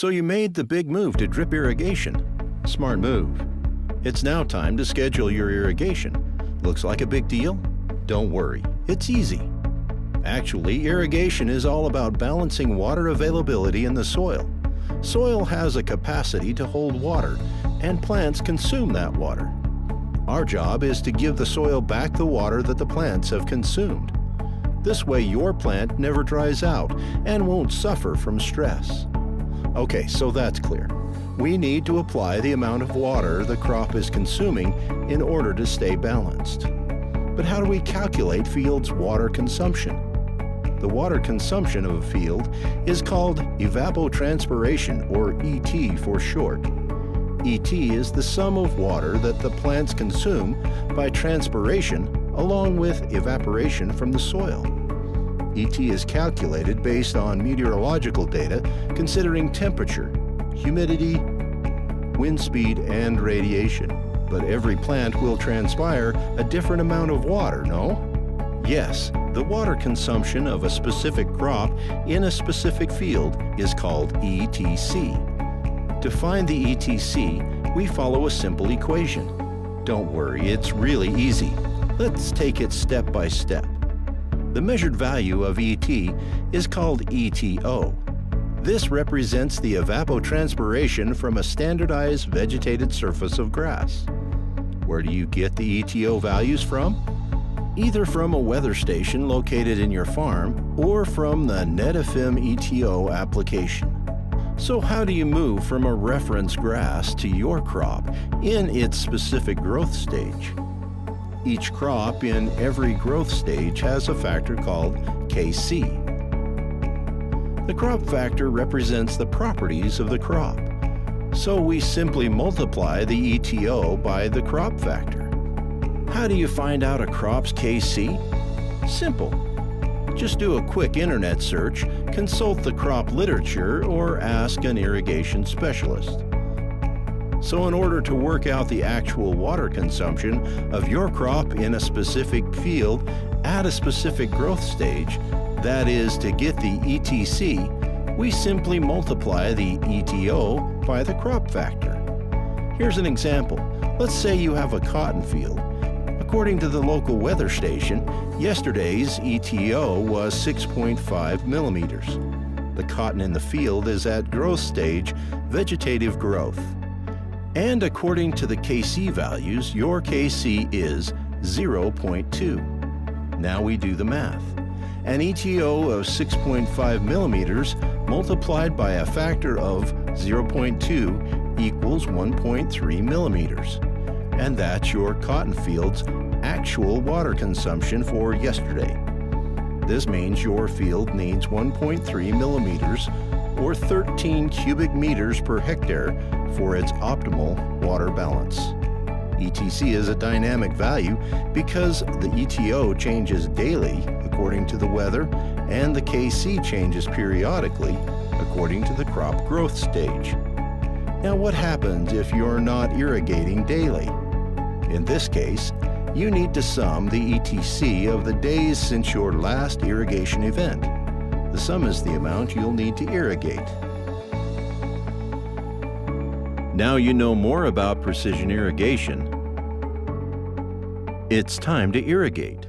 So you made the big move to drip irrigation. Smart move. It's now time to schedule your irrigation. Looks like a big deal? Don't worry, it's easy. Actually, irrigation is all about balancing water availability in the soil. Soil has a capacity to hold water, and plants consume that water. Our job is to give the soil back the water that the plants have consumed. This way your plant never dries out and won't suffer from stress. Okay, so that's clear. We need to apply the amount of water the crop is consuming in order to stay balanced. But how do we calculate field's water consumption? The water consumption of a field is called evapotranspiration, or ET for short. ET is the sum of water that the plants consume by transpiration along with evaporation from the soil. ET is calculated based on meteorological data considering temperature, humidity, wind speed, and radiation. But every plant will transpire a different amount of water, no? Yes, the water consumption of a specific crop in a specific field is called ETC. To find the ETC, we follow a simple equation. Don't worry, it's really easy. Let's take it step by step. The measured value of ET is called ETO. This represents the evapotranspiration from a standardized vegetated surface of grass. Where do you get the ETO values from? Either from a weather station located in your farm or from the Netafim ETO application. So how do you move from a reference grass to your crop in its specific growth stage? Each crop in every growth stage has a factor called KC. The crop factor represents the properties of the crop. So we simply multiply the ETO by the crop factor. How do you find out a crop's KC? Simple. Just do a quick internet search, consult the crop literature, or ask an irrigation specialist. So in order to work out the actual water consumption of your crop in a specific field at a specific growth stage, that is, to get the ETC, we simply multiply the ETO by the crop factor. Here's an example. Let's say you have a cotton field. According to the local weather station, yesterday's ETO was 6.5 millimeters. The cotton in the field is at growth stage, vegetative growth. And according to the KC values, your KC is 0.2. Now we do the math. An ETO of 6.5 millimeters multiplied by a factor of 0.2 equals 1.3 millimeters. And that's your cotton field's actual water consumption for yesterday. This means your field needs 1.3 millimeters or 13 cubic meters per hectare for its optimal water balance. ETC is a dynamic value because the ETO changes daily according to the weather, and the KC changes periodically according to the crop growth stage. Now, what happens if you're not irrigating daily? In this case, you need to sum the ETC of the days since your last irrigation event. The sum is the amount you'll need to irrigate. Now you know more about precision irrigation. It's time to irrigate.